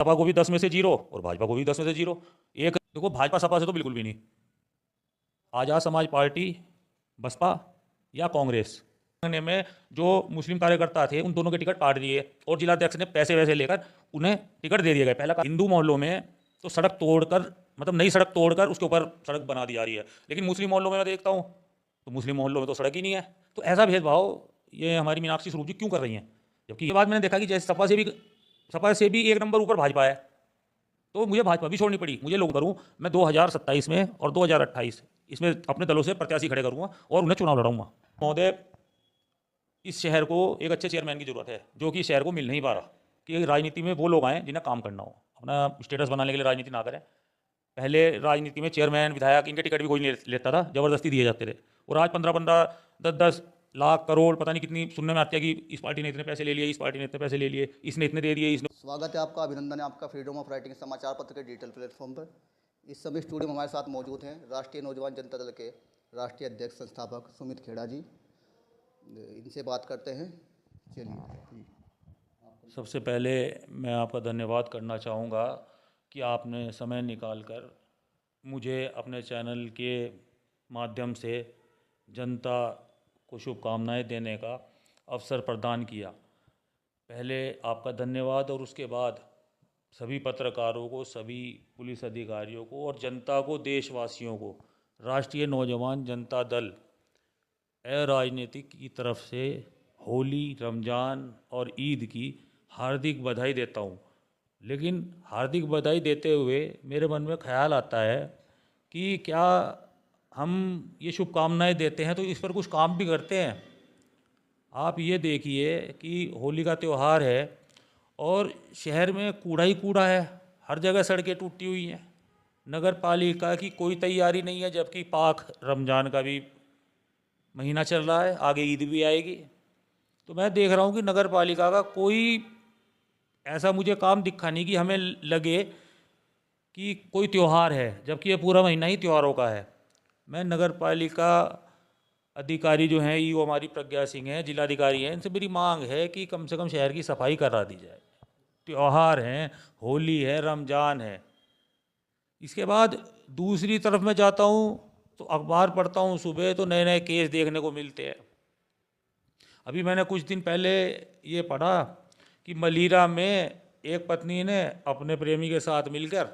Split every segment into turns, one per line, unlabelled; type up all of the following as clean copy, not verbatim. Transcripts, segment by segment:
सपा को भी 10 में से 0 और भाजपा को भी 10 में से 0। एक देखो, भाजपा सपा से तो बिल्कुल भी नहीं। आज़ाद समाज पार्टी, बसपा या कांग्रेस में जो मुस्लिम कार्यकर्ता थे उन दोनों के टिकट काट दिए और जिलाध्यक्ष ने पैसे वैसे लेकर उन्हें टिकट दे दिया गया। पहला हिंदू मोहल्लों में तो सड़क तोड़कर, मतलब नई सड़क तोड़कर उसके ऊपर सड़क बना दी जा रही है, लेकिन मुस्लिम मोहल्लों में मैं देखता हूँ तो मुस्लिम मोहल्लों में तो सड़क ही नहीं है। तो ऐसा भेदभाव ये हमारी मीनाक्षी स्वरूप जी क्यों कर रही हैं? जबकि ये बात मैंने देखा कि जैसे सपा से भी एक नंबर ऊपर भाजपा है, तो मुझे भाजपा भी छोड़नी पड़ी। मुझे लोग करूँ, मैं 2027 में और 2028 इसमें अपने दलों से प्रत्याशी खड़े करूँगा और उन्हें चुनाव लड़ाऊंगा। महोदय, इस शहर को एक अच्छे चेयरमैन की जरूरत है, जो कि शहर को मिल नहीं पा रहा। कि राजनीति में वो लोग आएँ जिन्हें काम करना हो, अपना स्टेटस बनाने के लिए राजनीति ना करें। पहले राजनीति में चेयरमैन, विधायक, इनके टिकट भी कोई नहीं लेता था, जबरदस्ती दिए जाते थे। और आज 15-15, 10-10 लाख, करोड़, पता नहीं कितनी सुनने में आती है कि इस पार्टी ने इतने पैसे ले लिए, इस पार्टी ने इतने पैसे ले लिए, इसने इतने दे दिए, इसने।
स्वागत है आपका, अभिनंदन है आपका फ्रीडम ऑफ राइटिंग समाचार पत्र के डिजिटल प्लेटफॉर्म पर। इस समय स्टूडियो में हमारे साथ मौजूद हैं राष्ट्रीय नौजवान जनता दल के राष्ट्रीय अध्यक्ष संस्थापक सुमित खेड़ा जी। इनसे बात करते हैं। चलिए।
सबसे पहले मैं आपका धन्यवाद करना चाहूँगा कि आपने समय निकालकर मुझे अपने चैनल के माध्यम से जनता को शुभकामनाएं देने का अवसर प्रदान किया। पहले आपका धन्यवाद और उसके बाद सभी पत्रकारों को, सभी पुलिस अधिकारियों को और जनता को, देशवासियों को राष्ट्रीय नौजवान जनता दल राजनीतिक की तरफ से होली, रमज़ान और ईद की हार्दिक बधाई देता हूँ। लेकिन हार्दिक बधाई देते हुए मेरे मन में ख्याल आता है कि क्या हम ये शुभकामनाएं देते हैं तो इस पर कुछ काम भी करते हैं? आप ये देखिए कि होली का त्यौहार है और शहर में कूड़ा ही कूड़ा है, हर जगह सड़कें टूटी हुई हैं, नगर पालिका की कोई तैयारी नहीं है, जबकि पाक रमज़ान का भी महीना चल रहा है, आगे ईद भी आएगी। तो मैं देख रहा हूँ कि नगर पालिका का कोई ऐसा मुझे काम दिखा नहीं कि हमें लगे कि कोई त्यौहार है, जबकि ये पूरा महीना ही त्योहारों का है। मैं नगर पालिका अधिकारी जो हैं, ईओ हमारी प्रज्ञा सिंह हैं, जिलाधिकारी हैं, इनसे मेरी मांग है कि कम से कम शहर की सफाई करा दी जाए। त्यौहार हैं, होली है, रमज़ान है। इसके बाद दूसरी तरफ मैं जाता हूँ तो अखबार पढ़ता हूँ सुबह, तो नए नए केस देखने को मिलते हैं। अभी मैंने कुछ दिन पहले ये पढ़ा कि मलीरा में एक पत्नी ने अपने प्रेमी के साथ मिलकर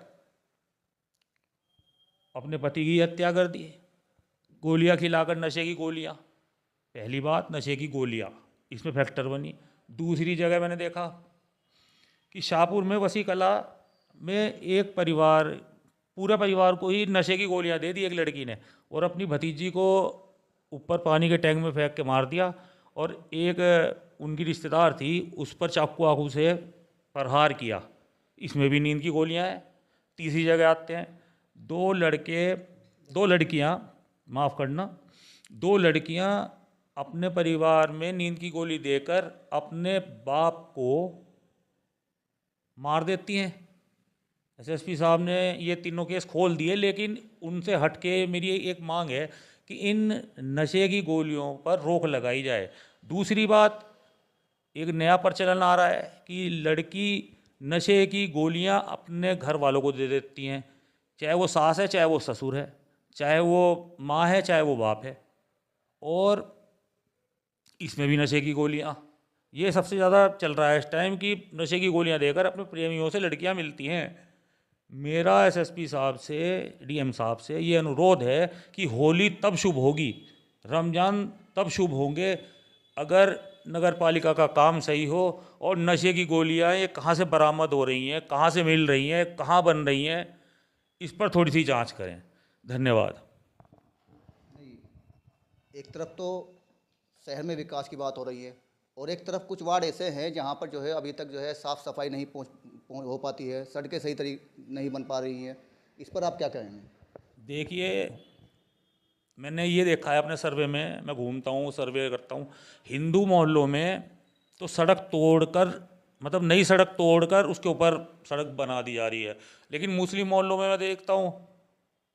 अपने पति की हत्या कर दी, गोलियां खिलाकर, नशे की गोलियां। पहली बात, नशे की गोलियां इसमें फैक्टर बनी। दूसरी जगह मैंने देखा कि शाहपुर में वसी कला में एक परिवार, पूरे परिवार को ही नशे की गोलियां दे दी एक लड़की ने, और अपनी भतीजी को ऊपर पानी के टैंक में फेंक के मार दिया, और एक उनकी रिश्तेदार थी उस पर चाकू आकू से प्रहार किया। इसमें भी नींद की गोलियां हैं। तीसरी जगह आते हैं, दो लड़कियां, माफ़ करना, 2 लड़कियां अपने परिवार में नींद की गोली देकर अपने बाप को मार देती हैं। एसएसपी साहब ने ये तीनों केस खोल दिए, लेकिन उनसे हटके मेरी एक मांग है कि इन नशे की गोलियों पर रोक लगाई जाए। दूसरी बात, एक नया प्रचलन आ रहा है कि लड़की नशे की गोलियां अपने घर वालों को दे देती हैं, चाहे वो सास है, चाहे वो ससुर है, चाहे वो माँ है, चाहे वो बाप है, और इसमें भी नशे की गोलियां। ये सबसे ज़्यादा चल रहा है इस टाइम कि नशे की गोलियां देकर अपने प्रेमियों से लड़कियां मिलती हैं। मेरा एसएसपी साहब से, डीएम साहब से ये अनुरोध है कि होली तब शुभ होगी, रमज़ान तब शुभ होंगे अगर नगर पालिका का काम सही हो, और नशे की गोलियां ये कहाँ से बरामद हो रही हैं, कहाँ से मिल रही हैं, कहाँ बन रही हैं, इस पर थोड़ी सी जांच करें। धन्यवाद।
एक तरफ तो शहर में विकास की बात हो रही है और एक तरफ कुछ वार्ड ऐसे हैं जहाँ पर जो है अभी तक जो है साफ़ सफाई नहीं हो पाती है, सड़कें सही तरीके नहीं बन पा रही हैं। इस पर आप क्या कहेंगे?
देखिए, मैंने ये देखा है अपने सर्वे में, मैं घूमता हूँ, सर्वे करता हूँ, हिंदू मोहल्लों में तो सड़क तोड़कर, मतलब नई सड़क तोड़कर उसके ऊपर सड़क बना दी जा रही है, लेकिन मुस्लिम मोहल्लों में मैं देखता हूँ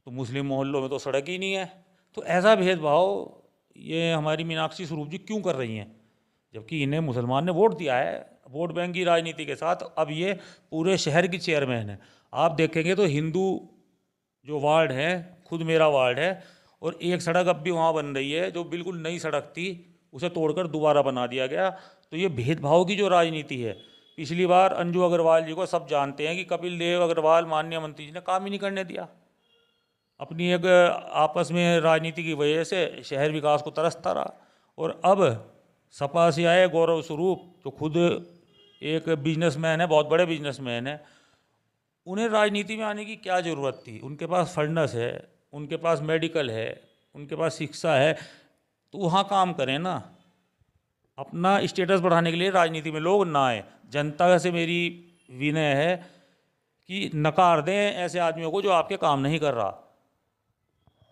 तो मुस्लिम मोहल्लों में तो सड़क ही नहीं है। तो ऐसा भेदभाव ये हमारी मीनाक्षी स्वरूप जी क्यों कर रही हैं, जबकि इन्हें मुसलमान ने वोट दिया है? वोट बैंक की राजनीति के साथ अब ये पूरे शहर की चेयरमैन है। आप देखेंगे तो हिंदू जो वार्ड है, खुद मेरा वार्ड है, और एक सड़क अब भी वहाँ बन रही है जो बिल्कुल नई सड़क थी, उसे तोड़कर दोबारा बना दिया गया। तो ये भेदभाव की जो राजनीति है, पिछली बार अंजू अग्रवाल जी को सब जानते हैं कि कपिल देव अग्रवाल माननीय मंत्री जी ने काम ही नहीं करने दिया। अपनी एक आपस में राजनीति की वजह से शहर विकास को तरसता रहा। और अब सपा से आए गौरव स्वरूप, जो खुद एक बिजनेसमैन है, बहुत बड़े बिजनेसमैन है, उन्हें राजनीति में आने की क्या ज़रूरत थी? उनके पास फंडस है, उनके पास मेडिकल है, उनके पास शिक्षा है, तो वहाँ काम करें ना। अपना स्टेटस बढ़ाने के लिए राजनीति में लोग ना आए। जनता से मेरी विनय है कि नकार दें ऐसे आदमियों को जो आपके काम नहीं कर रहा।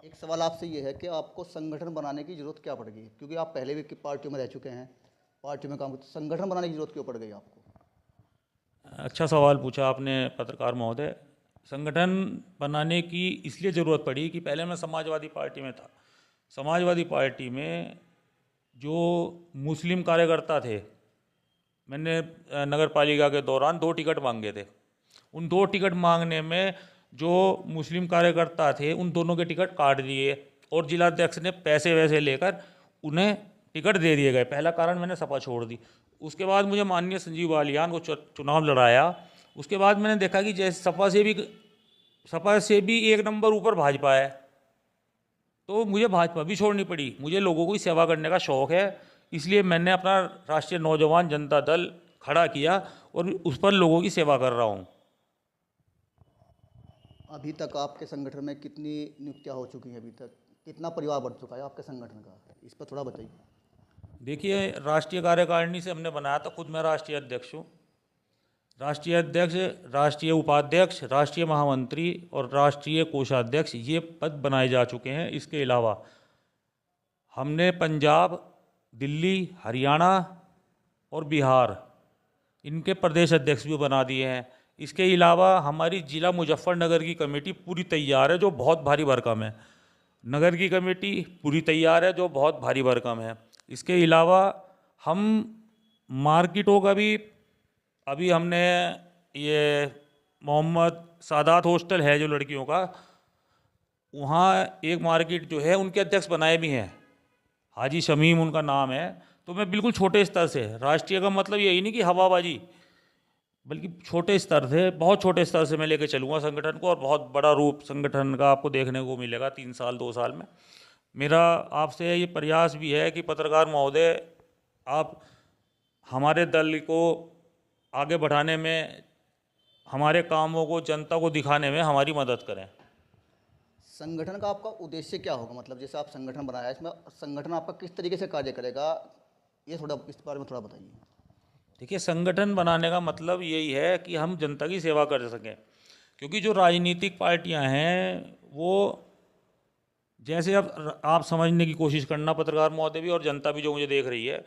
एक सवाल आपसे ये है कि आपको संगठन बनाने की ज़रूरत क्या पड़ गई? क्योंकि आप पहले भी पार्टियों में रह चुके हैं, पार्टियों में काम करते, संगठन बनाने की ज़रूरत क्यों पड़ गई आपको?
अच्छा सवाल पूछा आपने पत्रकार महोदय। संगठन बनाने की इसलिए ज़रूरत पड़ी कि पहले मैं समाजवादी पार्टी में था। समाजवादी पार्टी में जो मुस्लिम कार्यकर्ता थे, मैंने नगर पालिका के दौरान 2 टिकट मांगे थे। उन 2 टिकट मांगने में जो मुस्लिम कार्यकर्ता थे, उन दोनों के टिकट काट दिए और जिलाध्यक्ष ने पैसे वैसे लेकर उन्हें टिकट दे दिए गए। पहला कारण मैंने सपा छोड़ दी। उसके बाद मुझे माननीय संजीव बालियान को चुनाव लड़ाया। उसके बाद मैंने देखा कि जैसे सपा से भी 1 नंबर ऊपर भाजपा है, तो मुझे भाजपा भी छोड़नी पड़ी। मुझे लोगों की सेवा करने का शौक़ है, इसलिए मैंने अपना राष्ट्रीय नौजवान जनता दल खड़ा किया और उस पर लोगों की सेवा कर रहा हूँ।
अभी तक आपके संगठन में कितनी नियुक्तियाँ हो चुकी हैं? अभी तक कितना परिवार बढ़ चुका है आपके संगठन का? इस पर थोड़ा बताइए।
देखिए, राष्ट्रीय कार्यकारिणी से हमने बनाया था, खुद मैं राष्ट्रीय अध्यक्ष हूँ। राष्ट्रीय अध्यक्ष, राष्ट्रीय उपाध्यक्ष, राष्ट्रीय महामंत्री और राष्ट्रीय कोषाध्यक्ष ये पद बनाए जा चुके हैं। इसके अलावा हमने पंजाब, दिल्ली, हरियाणा और बिहार इनके प्रदेश अध्यक्ष भी बना दिए हैं। इसके अलावा हमारी जिला मुजफ्फरनगर की कमेटी पूरी तैयार है, जो बहुत भारी भरकम है। नगर की कमेटी पूरी तैयार है, जो बहुत भारी भरकम है। इसके अलावा हम मार्केटों का भी, अभी हमने ये मोहम्मद सादात हॉस्टल है जो लड़कियों का, वहाँ एक मार्केट जो है उनके अध्यक्ष बनाए भी हैं, हाजी शमीम उनका नाम है। तो मैं बिल्कुल छोटे स्तर से, राष्ट्रीय का मतलब यही नहीं कि हवाबाजी, बल्कि छोटे स्तर से, बहुत छोटे स्तर से मैं लेके चलूँगा संगठन को, और बहुत बड़ा रूप संगठन का आपको देखने को मिलेगा 3 साल 2 साल में। मेरा आपसे ये प्रयास भी है कि पत्रकार महोदय, आप हमारे दल को आगे बढ़ाने में, हमारे कामों को जनता को दिखाने में हमारी मदद करें।
संगठन का आपका उद्देश्य क्या होगा? मतलब जैसे आप संगठन बनाया है, इसमें संगठन आपका किस तरीके से कार्य करेगा, ये थोड़ा इस बारे में थोड़ा बताइए।
देखिए, संगठन बनाने का मतलब यही है कि हम जनता की सेवा कर सकें। क्योंकि जो राजनीतिक पार्टियां हैं वो, जैसे अब आप समझने की कोशिश करना, पत्रकार महोदय भी और जनता भी जो मुझे देख रही है,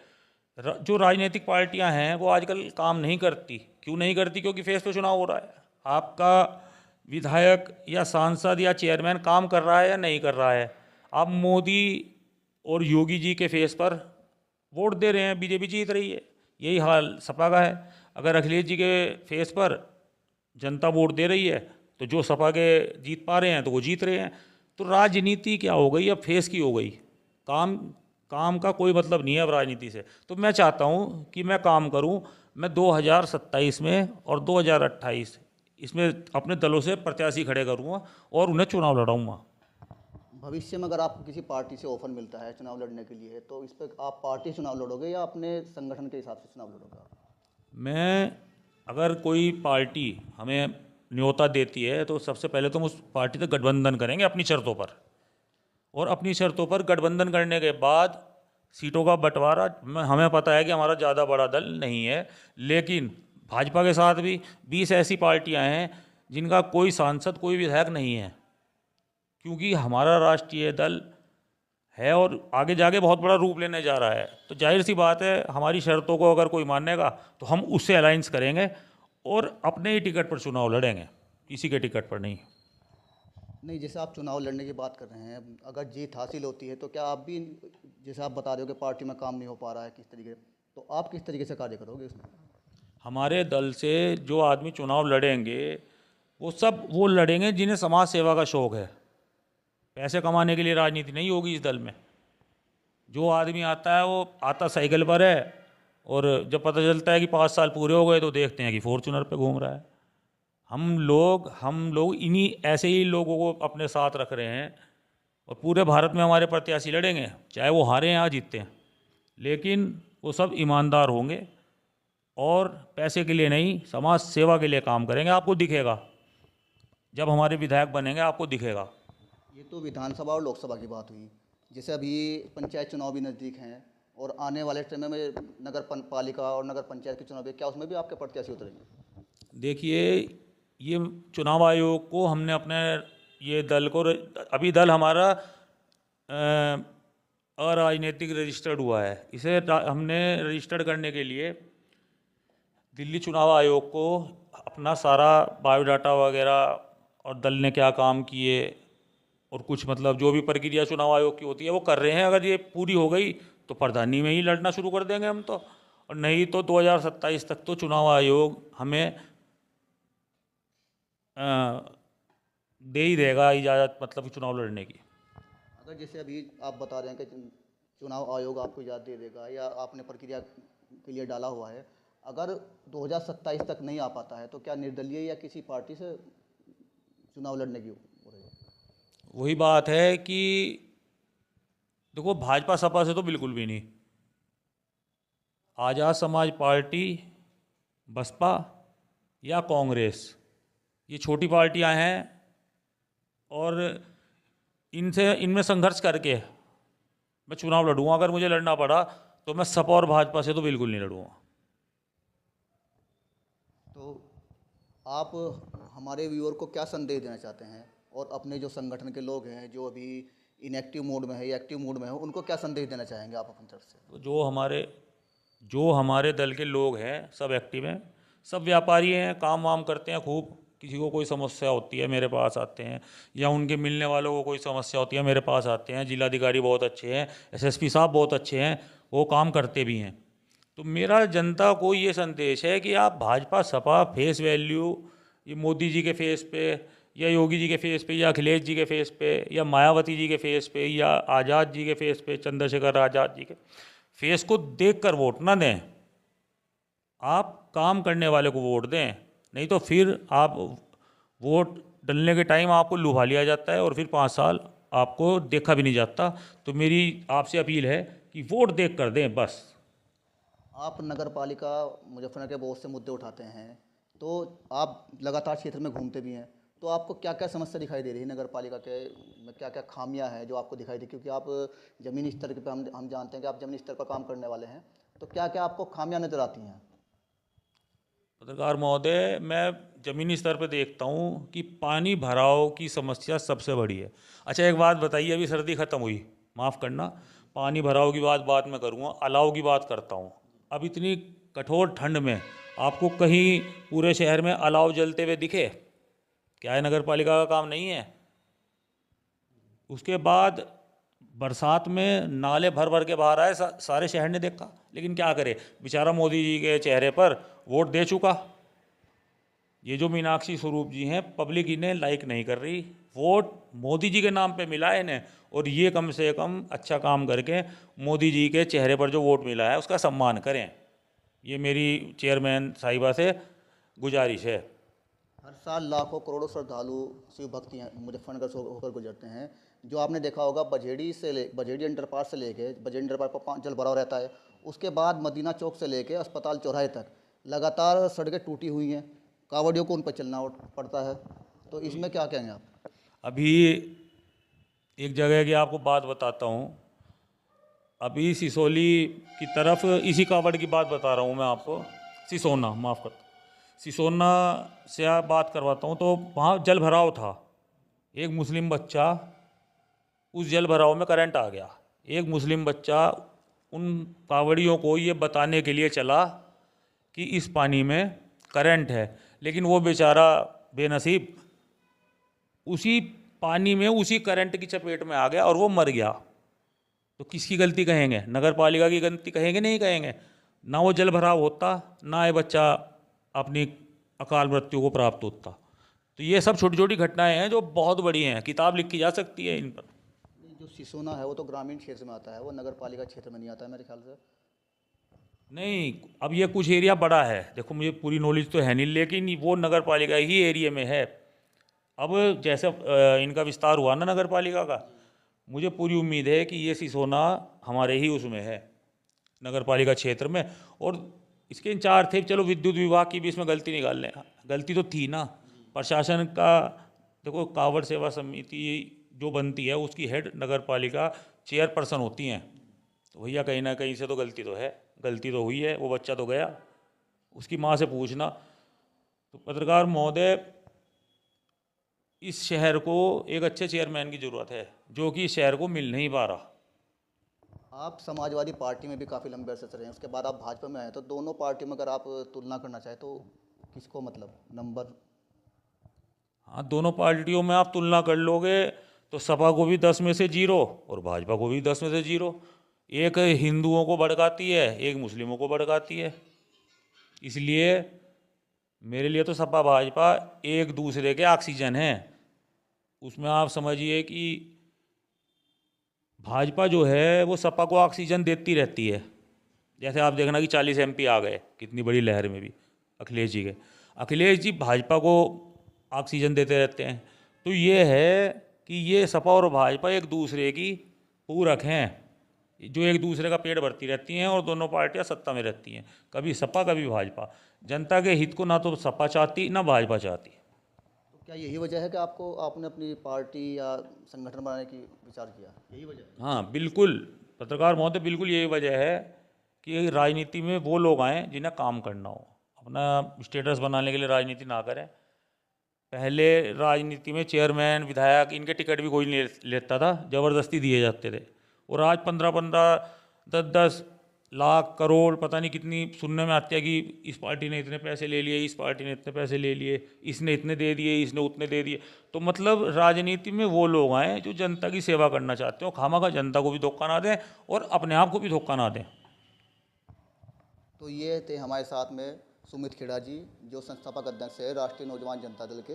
जो राजनीतिक पार्टियां हैं वो आजकल काम नहीं करती। क्यों नहीं करती? क्योंकि फेस पे चुनाव हो रहा है। आपका विधायक या सांसद या चेयरमैन काम कर रहा है या नहीं कर रहा है। आप मोदी और योगी जी के फेस पर वोट दे रहे हैं, बीजेपी जीत रही है। यही हाल सपा का है। अगर अखिलेश जी के फेस पर जनता वोट दे रही है तो जो सपा के जीत पा रहे हैं तो वो जीत रहे हैं। तो राजनीति क्या हो गई, अब फेस की हो गई। काम का कोई मतलब नहीं है अब राजनीति से। तो मैं चाहता हूँ कि मैं काम करूँ। मैं 2027 में और 2028 इसमें अपने दलों से प्रत्याशी खड़े करूँगा और उन्हें चुनाव लड़ाऊँगा।
भविष्य में अगर आपको किसी पार्टी से ऑफर मिलता है चुनाव लड़ने के लिए, तो इस पर आप पार्टी चुनाव लड़ोगे या अपने संगठन के हिसाब से चुनाव लड़ोगे आप?
मैं, अगर कोई पार्टी हमें न्योता देती है तो सबसे पहले तो हम उस पार्टी से गठबंधन करेंगे अपनी शर्तों पर, और अपनी शर्तों पर गठबंधन करने के बाद सीटों का बंटवारा, हमें पता है कि हमारा ज़्यादा बड़ा दल नहीं है, लेकिन भाजपा के साथ भी 20 ऐसी पार्टियां हैं जिनका कोई सांसद, कोई विधायक नहीं है। क्योंकि हमारा राष्ट्रीय दल है और आगे जाके बहुत बड़ा रूप लेने जा रहा है। तो जाहिर सी बात है, हमारी शर्तों को अगर कोई मानेगा तो हम उससे अलाइंस करेंगे और अपने ही टिकट पर चुनाव लड़ेंगे, किसी के टिकट पर नहीं।
नहीं, जैसे आप चुनाव लड़ने की बात कर रहे हैं, अगर जीत हासिल होती है तो क्या आप भी, जैसे आप बता रहे हो कि पार्टी में काम नहीं हो पा रहा है किस तरीके, तो आप किस तरीके से कार्य करोगे इसमें?
हमारे दल से जो आदमी चुनाव लड़ेंगे वो लड़ेंगे जिन्हें समाज सेवा का शौक़ है। पैसे कमाने के लिए राजनीति नहीं होगी इस दल में। जो आदमी आता है वो आता साइकिल पर है, और जब पता चलता है कि 5 साल पूरे हो गए तो देखते हैं कि फॉर्च्यूनर पे घूम रहा है। हम लोग इन्हीं ऐसे ही लोगों को अपने साथ रख रहे हैं, और पूरे भारत में हमारे प्रत्याशी लड़ेंगे, चाहे वो हारें या जीतें, लेकिन वो सब ईमानदार होंगे और पैसे के लिए नहीं, समाज सेवा के लिए काम करेंगे। आपको दिखेगा, जब हमारे विधायक बनेंगे आपको दिखेगा।
ये तो विधानसभा और लोकसभा की बात हुई। जैसे अभी पंचायत चुनाव भी नज़दीक हैं और आने वाले समय में पालिका और नगर पंचायत के चुनाव भी, क्या उसमें भी आपके प्रत्याशी उतरेंगे?
देखिए, ये चुनाव आयोग को हमने अपने ये दल को, अभी दल हमारा अराजनीतिक रजिस्टर्ड हुआ है, इसे हमने रजिस्टर्ड करने के लिए दिल्ली चुनाव आयोग को अपना सारा बायोडाटा वगैरह और दल ने क्या काम किए और कुछ मतलब जो भी प्रक्रिया चुनाव आयोग की होती है वो कर रहे हैं। अगर ये पूरी हो गई तो प्रधानी में ही लड़ना शुरू कर देंगे हम तो, और नहीं तो 2027 तक तो चुनाव आयोग हमें दे ही देगा इजाज़त, मतलब चुनाव लड़ने की।
अगर जैसे अभी आप बता रहे हैं कि चुनाव आयोग आपको इजाज़त दे देगा या आपने प्रक्रिया के लिए डाला हुआ है, अगर 2027 तक नहीं आ पाता है तो क्या निर्दलीय या किसी पार्टी से चुनाव लड़ने की हो रही है?
वही बात है कि देखो, भाजपा सपा से तो बिल्कुल भी नहीं। आज़ाद समाज पार्टी, बसपा या कांग्रेस, ये छोटी पार्टियां हैं, और इनमें संघर्ष करके मैं चुनाव लड़ूंगा। अगर मुझे लड़ना पड़ा तो मैं सपा और भाजपा से तो बिल्कुल नहीं लड़ूंगा।
तो आप हमारे व्यूअर को क्या संदेश देना चाहते हैं, और अपने जो संगठन के लोग हैं जो अभी इनएक्टिव मोड में है या एक्टिव मोड में है, उनको क्या संदेश देना चाहेंगे आप अपनी तरफ से?
तो जो हमारे दल के लोग हैं सब एक्टिव हैं, सब व्यापारी हैं, काम वाम करते हैं खूब। किसी को कोई समस्या होती है मेरे पास आते हैं, या उनके मिलने वालों को कोई समस्या होती है मेरे पास आते हैं। जिलाधिकारी बहुत अच्छे हैं, एसएसपी साहब बहुत अच्छे हैं, वो काम करते भी हैं। तो मेरा जनता को ये संदेश है कि आप भाजपा सपा फेस वैल्यू, ये मोदी जी के फेस पे या योगी जी के फेस पे या अखिलेश जी के फेस पे या मायावती जी के फेस पे या आज़ाद जी के फेस पे, चंद्रशेखर आज़ाद जी के फेस को देखकर वोट ना दें। आप काम करने वाले को वोट दें, नहीं तो फिर आप वोट डलने के टाइम आपको लुभा लिया जाता है और फिर 5 साल आपको देखा भी नहीं जाता। तो मेरी आपसे अपील है कि वोट देख कर दें बस।
आप नगर पालिका मुजफ्फरनगर के बहुत से मुद्दे उठाते हैं, तो आप लगातार क्षेत्र में घूमते भी हैं, तो आपको क्या क्या समस्या दिखाई दे रही है नगर पालिका के में? क्या क्या खामियां हैं जो आपको दिखाई दी? क्योंकि आप ज़मीनी स्तर पे हम जानते हैं कि आप ज़मीनी स्तर पर काम करने वाले हैं, तो क्या क्या आपको खामियां नज़र आती हैं?
पत्रकार महोदय, मैं ज़मीनी स्तर पर देखता हूँ कि पानी भराव की समस्या सबसे बड़ी है। अच्छा, एक बात बताइए, अभी सर्दी ख़त्म हुई, माफ़ करना, पानी भराव की बात मैं करूँगा, अलाव की बात करता हूँ। अब इतनी कठोर ठंड में आपको कहीं पूरे शहर में अलाव जलते हुए दिखे? क्या है नगर पालिका का काम नहीं है? उसके बाद बरसात में नाले भर भर के बाहर आए, सारे शहर ने देखा, लेकिन क्या करे, बेचारा मोदी जी के चेहरे पर वोट दे चुका। ये जो मीनाक्षी स्वरूप जी हैं, पब्लिक इन्हें लाइक नहीं कर रही, वोट मोदी जी के नाम पे मिला है इन्हें, और ये कम से कम अच्छा काम करके मोदी जी के चेहरे पर जो वोट मिला है उसका सम्मान करें। ये मेरी चेयरमैन साहिबा से गुजारिश है।
हर साल लाखों करोड़ों श्रद्धालु शिव भक्ति मुजफ्फरनगर से होकर गुजरते हैं। जो आपने देखा होगा, बजेड़ी अंडरपास से लेके, बजेड़ी अंडरपास पर जल भराव रहता है, उसके बाद मदीना चौक से लेके अस्पताल चौराहे तक लगातार सड़कें टूटी हुई हैं, कांवड़ियों को उन पर चलना पड़ता है। तो इसमें क्या कहेंगे आप?
अभी एक जगह की आपको बात बताता हूँ। अभी सिसोली की तरफ, इसी कावड़ की बात बता रहा हूँ मैं आपको, सिसोना, माफ़ करता, सिसोना से आप बात करवाता हूँ। तो वहाँ जल भराव था, एक मुस्लिम बच्चा, उस जल भराव में करंट आ गया। एक मुस्लिम बच्चा उन कावड़ियों को ये बताने के लिए चला कि इस पानी में करंट है, लेकिन वो बेचारा बेनसीब उसी पानी में उसी करंट की चपेट में आ गया और वो मर गया। तो किसकी गलती कहेंगे? नगर पालिका की गलती कहेंगे? नहीं कहेंगे। ना वो जल भराव होता, ना ये बच्चा अपनी अकाल मृत्यु को प्राप्त होता। तो ये सब छोटी छोटी घटनाएं हैं जो बहुत बड़ी हैं, किताब लिखी जा सकती है इन पर।
जो सिसोना है वो तो ग्रामीण क्षेत्र में आता है, वो नगर पालिका क्षेत्र में नहीं आता है मेरे ख्याल से।
नहीं, अब ये कुछ एरिया बड़ा है, देखो मुझे पूरी नॉलेज तो है नहीं, लेकिन वो नगर पालिका ही एरिया में है। अब जैसे इनका विस्तार हुआ ना नगर पालिका का, मुझे पूरी उम्मीद है कि ये सिसोना हमारे ही उसमें है, नगर पालिका क्षेत्र में। और इसके इंचार्ज थे, चलो विद्युत विभाग की भी इसमें गलती निकाल लें, गलती तो थी ना प्रशासन का। देखो कावड़ सेवा समिति जो बनती है उसकी हेड नगर पालिका चेयरपर्सन होती हैं, तो भैया कहीं ना कहीं से तो गलती तो है, गलती तो हुई है, वो बच्चा तो गया, उसकी माँ से पूछना। तो पत्रकार महोदय, इस शहर को एक अच्छे चेयरमैन की ज़रूरत है, जो कि इस शहर को मिल नहीं पा रहा।
आप समाजवादी पार्टी में भी काफ़ी लंबे अरसे से रहे हैं, उसके बाद आप भाजपा में आए, तो दोनों पार्टी में अगर आप तुलना करना चाहें तो किसको मतलब नंबर?
हाँ, दोनों पार्टियों में आप तुलना कर लोगे तो सपा को भी 10 में से 0 और भाजपा को भी 10 में से 0। एक हिंदुओं को भड़काती है, एक मुस्लिमों को भड़काती है। इसलिए मेरे लिए तो सपा भाजपा एक दूसरे के ऑक्सीजन हैं। उसमें आप समझिए कि भाजपा जो है वो सपा को ऑक्सीजन देती रहती है। जैसे आप देखना कि 40 MP आ गए कितनी बड़ी लहर में भी अखिलेश जी के, अखिलेश जी भाजपा को ऑक्सीजन देते रहते हैं। तो ये है कि ये सपा और भाजपा एक दूसरे की पूरक हैं, जो एक दूसरे का पेट भरती रहती हैं, और दोनों पार्टियां सत्ता में रहती हैं, कभी सपा कभी भाजपा। जनता के हित को ना तो सपा चाहती ना भाजपा चाहती।
तो क्या यही वजह है कि आपने अपनी पार्टी या संगठन बनाने की विचार किया, यही वजह है?
हाँ बिल्कुल पत्रकार महोदय, बिल्कुल यही वजह है कि राजनीति में वो लोग आएँ जिन्हें काम करना हो, अपना स्टेटस बनाने के लिए राजनीति ना करें। पहले राजनीति में चेयरमैन विधायक इनके टिकट भी कोई नहीं लेता था, ज़बरदस्ती दिए जाते थे। और आज 15-15 10-10 लाख करोड़ पता नहीं कितनी सुनने में आती है कि इस पार्टी ने इतने पैसे ले लिए, इस पार्टी ने इतने पैसे ले लिए, इसने इतने दे दिए, इसने उतने दे दिए। तो मतलब राजनीति में वो लोग आए जो जनता की सेवा करना चाहते हो, खामखा जनता को भी धोखा ना दें और अपने आप को भी धोखा ना दें।
तो ये थे हमारे साथ में सुमित खेड़ा जी, जो संस्थापक अध्यक्ष है राष्ट्रीय नौजवान जनता दल के।